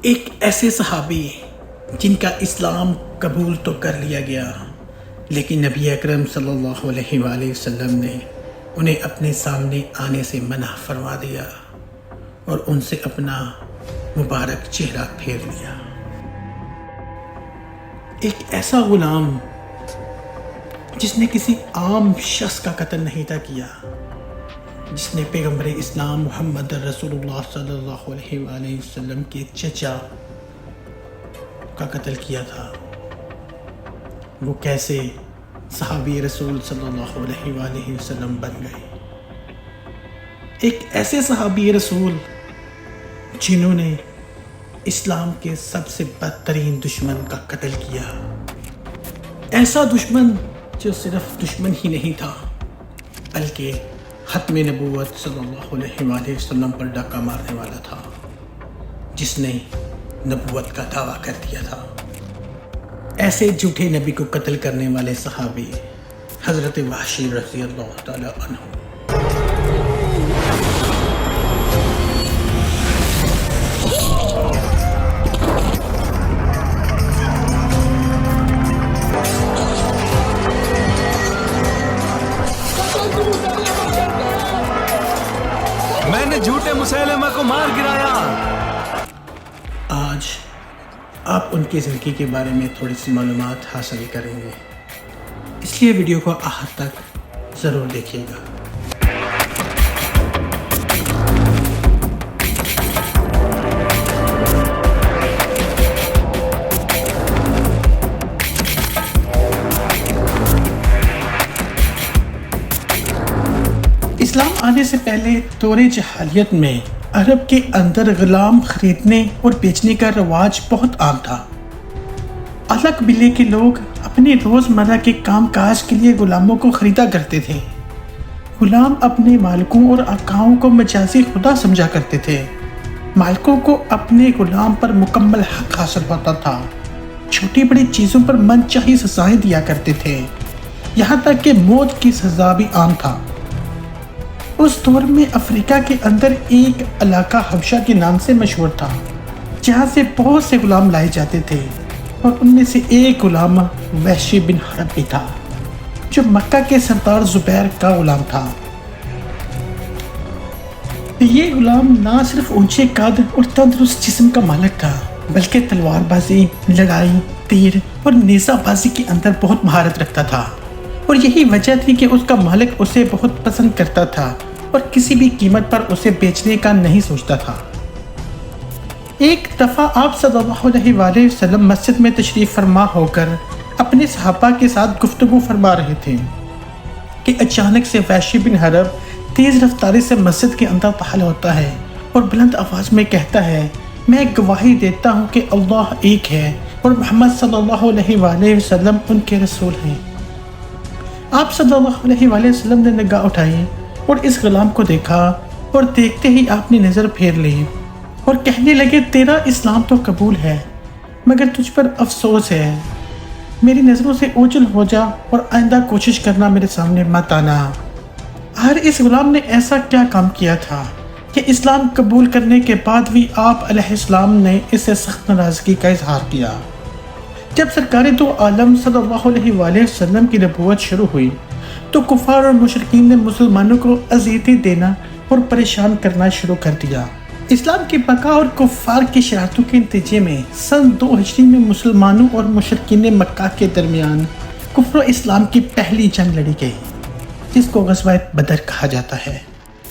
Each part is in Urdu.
ایک ایسے صحابی جن کا اسلام قبول تو کر لیا گیا، لیکن نبی اکرم صلی اللہ علیہ وآلہ وسلم نے انہیں اپنے سامنے آنے سے منع فرما دیا اور ان سے اپنا مبارک چہرہ پھیر لیا۔ ایک ایسا غلام جس نے کسی عام شخص کا قتل نہیں تھا کیا، جس نے پیغمبر اسلام محمد رسول اللہ صلی اللہ علیہ وآلہ وسلم کے چچا کا قتل کیا تھا، وہ کیسے صحابی رسول صلی اللہ علیہ وآلہ وسلم بن گئے؟ ایک ایسے صحابی رسول جنہوں نے اسلام کے سب سے بدترین دشمن کا قتل کیا، ایسا دشمن جو صرف دشمن ہی نہیں تھا بلکہ ختم نبوت صلی اللہ علیہ وآلہ وسلم پر ڈاکہ مارنے والا تھا، جس نے نبوت کا دعویٰ کر دیا تھا۔ ایسے جھوٹے نبی کو قتل کرنے والے صحابی حضرت وحشی رضی اللہ تعالی عنہ۔ میں نے جھوٹے مسیلمہ کو مار گرایا۔ آج آپ ان کی زندگی کے بارے میں تھوڑی سی معلومات حاصل کریں گے، اس لیے ویڈیو کو آخر تک ضرور دیکھیے گا۔ اسلام آنے سے پہلے دور جاہلیت میں عرب کے اندر غلام خریدنے اور بیچنے کا رواج بہت عام تھا۔ الگ قبیلے کے لوگ اپنے روزمرہ کے کام کاج کے لیے غلاموں کو خریدا کرتے تھے۔ غلام اپنے مالکوں اور آقاؤں کو مجازی خدا سمجھا کرتے تھے۔ مالکوں کو اپنے غلام پر مکمل حق حاصل ہوتا تھا۔ چھوٹی بڑی چیزوں پر من چاہی سزائیں دیا کرتے تھے، یہاں تک کہ موت کی سزا بھی عام تھا۔ اس دور میں افریقہ کے اندر ایک علاقہ حبشہ کے نام سے مشہور تھا، جہاں سے بہت سے غلام لائے جاتے تھے، اور ان میں سے ایک غلام وحشی بن حرب بھی تھا، جو مکہ کے سردار زبیر کا غلام تھا۔ یہ غلام نہ صرف اونچے قد اور تندرست جسم کا مالک تھا، بلکہ تلوار بازی، لڑائی، تیر اور نیزہ بازی کے اندر بہت مہارت رکھتا تھا، اور یہی وجہ تھی کہ اس کا مالک اسے بہت پسند کرتا تھا اور کسی بھی قیمت پر اسے بیچنے کا نہیں سوچتا تھا۔ ایک دفعہ آپ صلی اللہ علیہ وآلہ وسلم مسجد میں تشریف فرما ہو کر اپنے صحابہ کے ساتھ گفتگو فرما رہے تھے کہ اچانک سے وحشی بن حرب تیز رفتاری سے مسجد کے اندر داخل ہوتا ہے اور بلند آواز میں کہتا ہے، میں گواہی دیتا ہوں کہ اللہ ایک ہے اور محمد صلی اللہ علیہ وآلہ وسلم ان کے رسول ہیں۔ آپ صلی اللہ علیہ وآلہ وسلم نے نگاہ اٹھائی اور اس غلام کو دیکھا، اور دیکھتے ہی آپ نے نظر پھیر لی اور کہنے لگے، تیرا اسلام تو قبول ہے مگر تجھ پر افسوس ہے، میری نظروں سے اوجھل ہو جا اور آئندہ کوشش کرنا میرے سامنے مت آنا۔ آخر اس غلام نے ایسا کیا کام کیا تھا کہ اسلام قبول کرنے کے بعد بھی آپ علیہ السلام نے اس سے سخت ناراضگی کا اظہار کیا؟ جب سرکار دو عالم صلی اللہ علیہ وآلہ وسلم کی نبوت شروع ہوئی تو کفار اور مشرکین نے مسلمانوں کو اذیتیں دینا اور پریشان کرنا شروع کر دیا۔ اسلام کی بقا اور کفار کی شرارتوں کے نتیجے میں سن 2 ہجری میں مسلمانوں اور مشرکین مکہ کے درمیان کفر و اسلام کی پہلی جنگ لڑی گئی، جس کو غزوہ بدر کہا جاتا ہے۔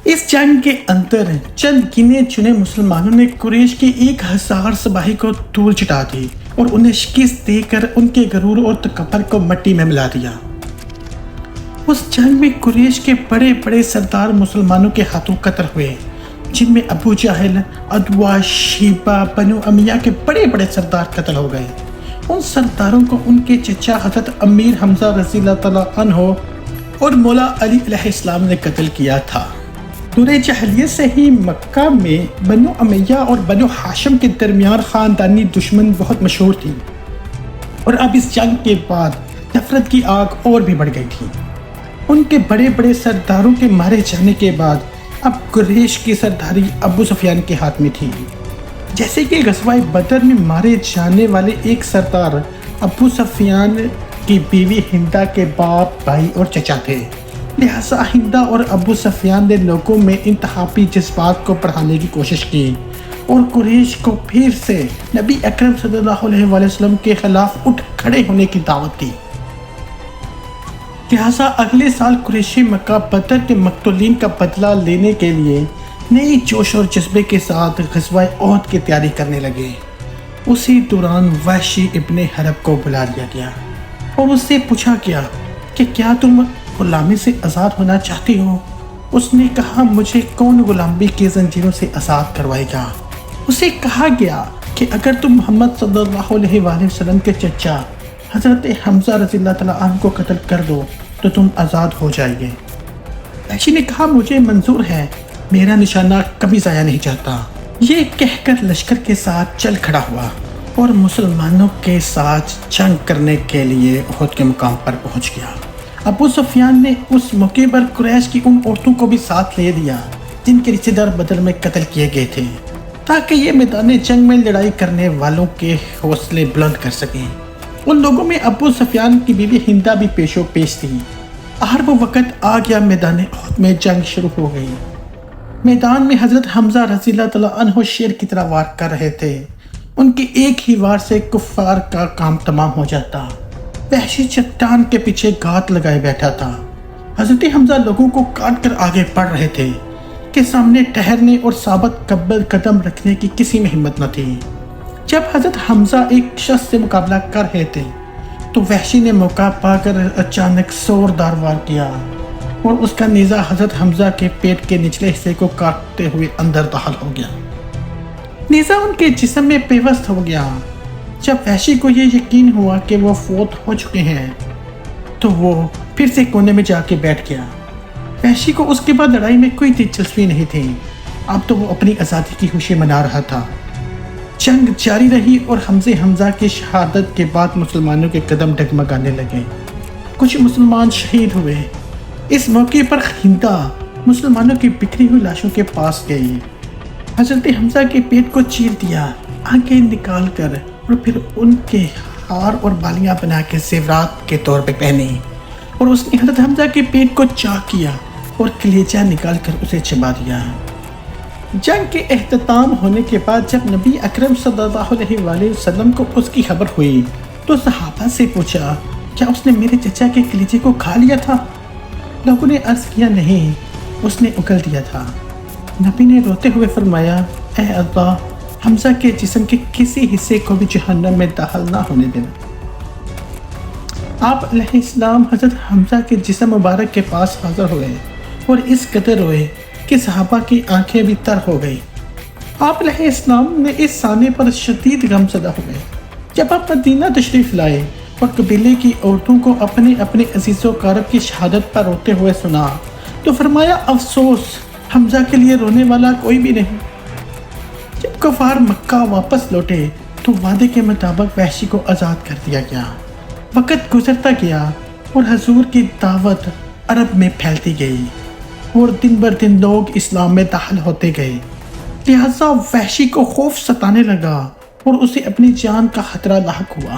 اس جنگ کے اندر چند گنے چنے مسلمانوں نے قریش کے 1000 سپاہی کو دور چٹا دی اور انہیں شکست دے کر ان کے غرور اور تکبر کو مٹی میں ملا دیا۔ اس جنگ میں قریش کے بڑے بڑے سردار مسلمانوں کے ہاتھوں قتل ہوئے، جن میں ابو جہل، عدوہ، شیبہ، بنو امیہ کے بڑے بڑے سردار قتل ہو گئے۔ ان سرداروں کو ان کے چچا حضرت امیر حمزہ رضی اللہ تعالیٰ عنہ اور مولا علی علیہ السلام نے قتل کیا تھا۔ دور جاہلیت سے ہی مکہ میں بنو امیہ اور بنو ہاشم کے درمیان خاندانی دشمن بہت مشہور تھی، اور اب اس جنگ کے بعد نفرت کی آگ اور بھی بڑھ گئی تھی۔ ان کے بڑے بڑے سرداروں کے مارے جانے کے بعد اب قریش کی سرداری ابو سفیان کے ہاتھ میں تھی۔ جیسے کہ غزوہ بدر میں مارے جانے والے ایک سردار ابو سفیان کی بیوی ہندا کے باپ، بھائی اور چچا تھے، لہٰذا ہندا اور ابو سفیان نے لوگوں میں انتخابی جذبات کو بڑھانے کی کوشش کی اور قریش کو پھر سے نبی اکرم صلی اللہ علیہ وآلہ وسلم کے خلاف اٹھ کھڑے ہونے کی دعوت دی۔ لہٰذا اگلے سال قریشی مکہ بدر کے مقتولین کا بدلہ لینے کے لیے نئی جوش اور جذبے کے ساتھ غزوہ احد کی تیاری کرنے لگے۔ اسی دوران وحشی ابن حرب کو بلا لیا گیا اور اس سے پوچھا گیا کہ کیا تم غلامی سے آزاد ہونا چاہتی ہو؟ اس نے کہا، مجھے کون غلامی کی زنجیروں سے آزاد کروائے گا؟ اسے کہا گیا کہ اگر تم محمد صلی اللہ علیہ وآلہ وسلم کے چچا حضرت حمزہ رضی اللہ تعالیٰ عنہ کو قتل کر دو تو تم آزاد ہو جائیں گے۔ وحشی نے کہا، مجھے منظور ہے، میرا نشانہ کبھی ضائع نہیں جاتا۔ یہ کہہ کر لشکر کے ساتھ چل کھڑا ہوا اور مسلمانوں کے ساتھ جنگ کرنے کے لیے احد کے مقام پر پہنچ گیا۔ ابو سفیان نے اس موقع پر قریش کی ان عورتوں کو بھی ساتھ لے دیا جن کے رشتہ دار بدر میں قتل کیے گئے تھے، تاکہ یہ میدان جنگ میں لڑائی کرنے والوں کے حوصلے بلند کر سکیں۔ ان لوگوں میں ابو سفیان کی بیوی ہندا بھی پیشو پیش تھی۔ آخر وہ وقت آ گیا، میدان احد میں جنگ شروع ہو گئی۔ میدان میں حضرت حمزہ رضی اللہ تعالیٰ عنہ شیر کی طرح وار کر رہے تھے۔ ان کی ایک ہی وار سے کفار کا کام تمام ہو جاتا۔ وحشی چٹان کے پیچھے گھات لگائے بیٹھا تھا۔ حضرت حمزہ لوگوں کو کاٹ کر آگے بڑھ رہے تھے کہ سامنے ٹھہرنے اور ثابت قدم رکھنے کی کسی میں ہمت نہ تھی۔ جب حضرت حمزہ ایک شخص سے مقابلہ کر رہے تھے تو وحشی نے موقع پا کر اچانک زوردار وار کیا اور اس کا نیزہ حضرت حمزہ کے پیٹ کے نچلے حصے کو کاٹتے ہوئے اندر داخل ہو گیا۔ نیزہ ان کے جسم میں پیوست ہو گیا۔ جب وحشی کو یہ یقین ہوا کہ وہ فوت ہو چکے ہیں تو وہ پھر سے کونے میں جا کے بیٹھ گیا۔ وحشی کو اس کے بعد لڑائی میں کوئی دلچسپی نہیں تھی۔ اب تو وہ اپنی آزادی کی خوشی منا رہا تھا۔ جنگ جاری رہی اور حمزہ کی شہادت کے بعد مسلمانوں کے قدم ڈگمگانے لگے۔ کچھ مسلمان شہید ہوئے۔ اس موقع پر ہندا مسلمانوں کی بکھری ہوئی لاشوں کے پاس گئی، حضرت حمزہ کے پیٹ کو چیر دیا، آنکھیں نکال کر، اور پھر ان کے ہار اور بالیاں بنا کے زیورات کے طور پہ پہنی، اور اس نے حضرت حمزہ کے پیٹ کو چاک کیا اور کلیجہ نکال کر اسے چبا دیا۔ جنگ کے اختتام ہونے کے بعد جب نبی اکرم صلی اللہ علیہ وآلہ وسلم کو اس کی خبر ہوئی تو صحابہ سے پوچھا، کیا اس نے میرے چچا کے کلیجے کو کھا لیا تھا؟ لوگوں نے عرض کیا، نہیں، اس نے اگل دیا تھا۔ نبی نے روتے ہوئے فرمایا، اے اللہ، حمزہ کے جسم کے کسی حصے کو بھی جہنم میں داخل نہ ہونے دینا۔ آپ علیہ السلام حضرت حمزہ کے جسم مبارک کے پاس حاضر ہوئے اور اس قدر روئے کہ صحابہ کی آنکھیں بھی تر ہو گئی۔ آپ علیہ السلام نے اس سانے پر شدید غم زدہ ہوئے۔ جب آپ مدینہ تشریف لائے اور قبیلے کی عورتوں کو اپنے اپنے عزیز و اقارب کی شہادت پر روتے ہوئے سنا تو فرمایا، افسوس، حمزہ کے لیے رونے والا کوئی بھی نہیں۔ جب کفار مکہ واپس لوٹے تو وعدے کے مطابق وحشی کو آزاد کر دیا گیا۔ وقت گزرتا گیا اور حضور کی دعوت عرب میں پھیلتی گئی اور دن بر دن لوگ اسلام میں داخل ہوتے گئے، لہذا وحشی کو خوف ستانے لگا اور اسے اپنی جان کا خطرہ لاحق ہوا۔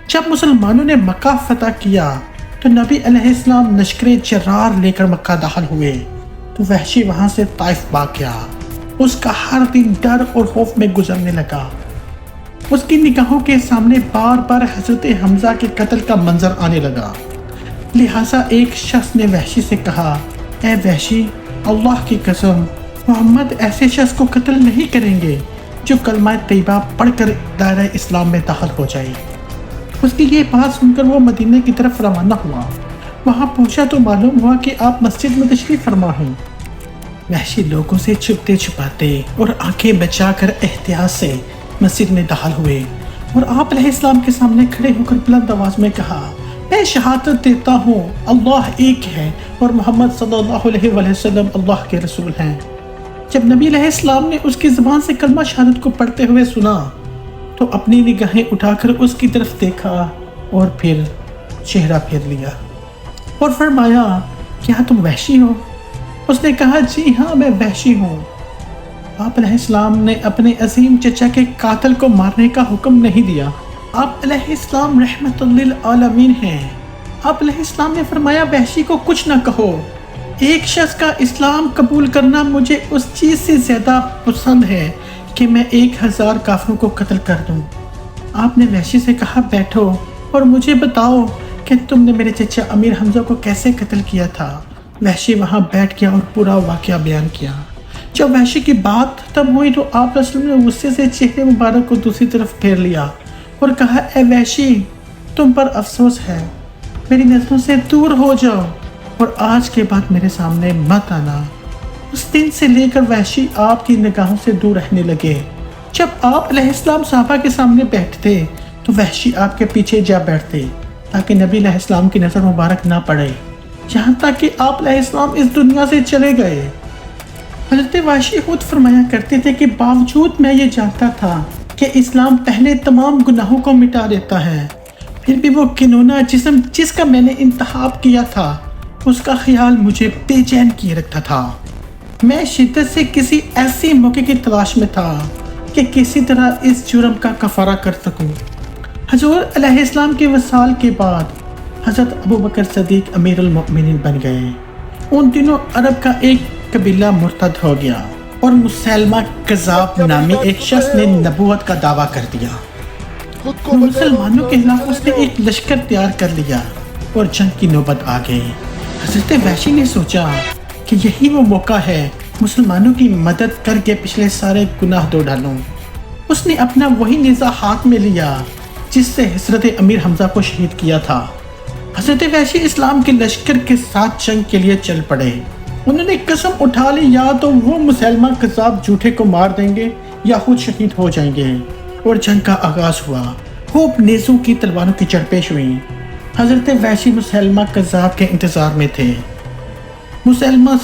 جب مسلمانوں نے مکہ فتح کیا تو نبی علیہ السلام لشکر جرار لے کر مکہ داخل ہوئے تو وحشی وہاں سے طائف بھاگ گیا۔ اس کا ہر دن ڈر اور خوف میں گزرنے لگا۔ اس کی نگاہوں کے سامنے بار بار حضرت حمزہ کے قتل کا منظر آنے لگا، لہٰذا ایک شخص نے وحشی سے کہا، اے وحشی، اللہ کی قسم، محمد ایسے شخص کو قتل نہیں کریں گے جو کلمہ طیبہ پڑھ کر دائرہ اسلام میں داخل ہو جائے۔ اس کی یہ بات سن کر وہ مدینہ کی طرف روانہ ہوا۔ وہاں پہنچا تو معلوم ہوا کہ آپ مسجد میں تشریف فرما ہیں۔ وحشی لوگوں سے چھپتے چھپاتے اور آنکھیں بچا کر احتیاط سے مسجد میں داخل ہوئے اور آپ علیہ السلام کے سامنے کھڑے ہو کر بلند آواز میں کہا، میں شہادت دیتا ہوں اللہ ایک ہے اور محمد صلی اللہ علیہ وآلہ وسلم اللہ کے رسول ہیں۔ جب نبی علیہ السلام نے اس کی زبان سے کلمہ شہادت کو پڑھتے ہوئے سنا تو اپنی نگاہیں اٹھا کر اس کی طرف دیکھا اور پھر چہرہ پھیر لیا اور فرمایا، کیا تم وحشی ہو؟ اس نے کہا، جی ہاں، میں وحشی ہوں۔ آپ علیہ السلام نے اپنے عظیم چچا کے قاتل کو مارنے کا حکم نہیں دیا۔ آپ علیہ السلام رحمت للعالمین ہیں۔ آپ علیہ السلام نے فرمایا وحشی کو کچھ نہ کہو، ایک شخص کا اسلام قبول کرنا مجھے اس چیز سے زیادہ پسند ہے کہ میں 1000 کافروں کو قتل کر دوں۔ آپ نے وحشی سے کہا بیٹھو اور مجھے بتاؤ کہ تم نے میرے چچا امیر حمزہ کو کیسے قتل کیا تھا۔ وحشی وہاں بیٹھ گیا اور پورا واقعہ بیان کیا۔ جب وحشی کی بات ختم ہوئی تو آپ علیہ السلام نے غصے سے چہرے مبارک کو دوسری طرف پھیر لیا اور کہا اے وحشی، تم پر افسوس ہے، میری نظروں سے دور ہو جاؤ اور آج کے بعد میرے سامنے مت آنا۔ اس دن سے لے کر وحشی آپ کی نگاہوں سے دور رہنے لگے۔ جب آپ علیہ السلام صحابہ کے سامنے بیٹھتے تو وحشی آپ کے پیچھے جا بیٹھتے تاکہ نبی علیہ السلام کی نظر مبارک نہ پڑے، یہاں تک کہ آپ علیہ السلام اس دنیا سے چلے گئے۔ حضرت وحشی خود فرمایا کرتے تھے کہ باوجود میں یہ جانتا تھا کہ اسلام پہلے تمام گناہوں کو مٹا دیتا ہے، پھر بھی وہ کنونا جسم جس کا میں نے انتخاب کیا تھا اس کا خیال مجھے بے چین کیے رکھتا تھا۔ میں شدت سے کسی ایسی موقع کی تلاش میں تھا کہ کسی طرح اس جرم کا کفارہ کر سکوں۔ حضور علیہ السلام کے وصال کے بعد حضرت ابوبکر صدیق امیر المؤمنین بن گئے۔ ان دنوں عرب کا ایک قبیلہ مرتد ہو گیا اور مسلمہ کذاب نامی ایک شخص نے نبوت کا دعویٰ کر دیا۔ مسلمانوں کے خلاف اس نے ایک لشکر تیار کر لیا اور جنگ کی نوبت آ گئی۔ حضرت وحشی نے سوچا کہ یہی وہ موقع ہے مسلمانوں کی مدد کر کے پچھلے سارے گناہ دھو ڈالوں۔ اس نے اپنا وہی نیزہ ہاتھ میں لیا جس سے حضرت امیر حمزہ کو شہید کیا تھا۔ حضرت وحشی اسلام کے لشکر کے ساتھ جنگ کے لیے چل پڑے۔ انہوں نے قسم اٹھا لی یا تو وہ مسلمہ کذاب جھوٹے کو مار دیں گے یا خود شہید ہو جائیں گے، اور جنگ کا آغاز ہوا۔ خوب نیزوں کی تلواروں کی چڑپیش ہوئی۔ حضرت وحشی مسلمہ کذاب کے انتظار میں تھے۔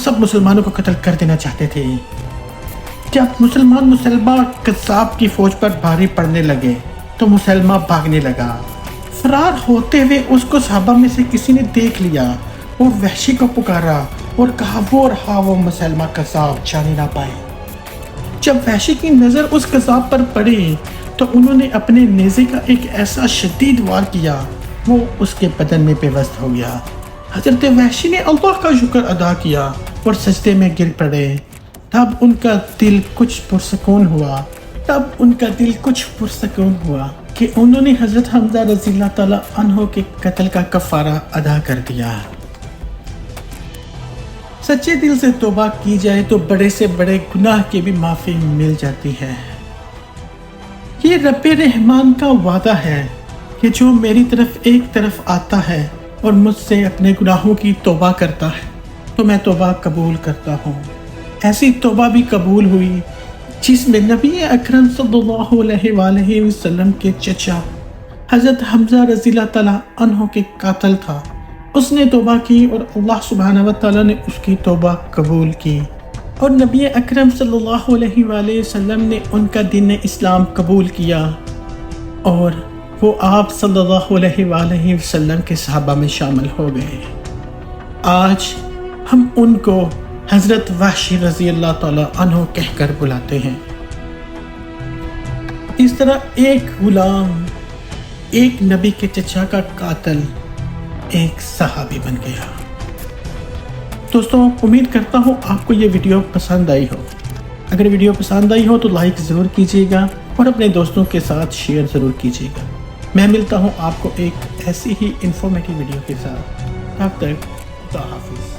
سب مسلمانوں کو قتل کر دینا چاہتے تھے۔ جب مسلمہ کذاب کی فوج پر بھاری پڑنے لگے تو مسلمہ بھاگنے لگا۔ فرار ہوتے ہوئے اس کو صحابہ میں سے کسی نے دیکھ لیا اور وحشی کو پکارا اور کہا وہ مسلمہ کذاب جانے نہ پائے۔ جب وحشی کی نظر اس کذاب پر پڑی تو انہوں نے اپنے نیزے کا ایک ایسا شدید وار کیا وہ اس کے بدن میں پیوست ہو گیا۔ حضرت وحشی نے اللہ کا شکر ادا کیا اور سجدے میں گر پڑے۔ تب ان کا دل کچھ پرسکون ہوا کہ انہوں نے حضرت حمزہ رضی اللہ تعالیٰ عنہ کے قتل کا کفارہ ادا کر دیا۔ سچے دل سے توبہ کی جائے تو بڑے سے بڑے گناہ کی بھی معافی مل جاتی ہے۔ یہ رب رحمان کا وعدہ ہے کہ جو میری طرف آتا ہے اور مجھ سے اپنے گناہوں کی توبہ کرتا ہے تو میں توبہ قبول کرتا ہوں۔ ایسی توبہ بھی قبول ہوئی جس میں نبی اکرم صلی اللہ علیہ وآلہ وسلم کے چچا حضرت حمزہ رضی اللہ تعالیٰ عنہ کے قاتل تھا۔ اس نے توبہ کی اور اللہ سبحانہ و تعالیٰ نے اس کی توبہ قبول کی، اور نبی اکرم صلی اللہ علیہ وآلہ وسلم نے ان کا دین اسلام قبول کیا اور وہ آپ صلی اللہ علیہ وآلہ وسلم کے صحابہ میں شامل ہو گئے۔ آج ہم ان کو حضرت وحشی رضی اللہ تعالیٰ عنہ کہہ کر بلاتے ہیں۔ اس طرح ایک غلام ایک نبی کے چچا کا قاتل ایک صحابی بن گیا۔ دوستوں، امید کرتا ہوں آپ کو یہ ویڈیو پسند آئی ہو۔ اگر ویڈیو پسند آئی ہو تو لائک ضرور کیجیے گا اور اپنے دوستوں کے ساتھ شیئر ضرور کیجیے گا۔ میں ملتا ہوں آپ کو ایک ایسی ہی انفارمیٹیو ویڈیو کے ساتھ۔ تب تک خدا حافظ۔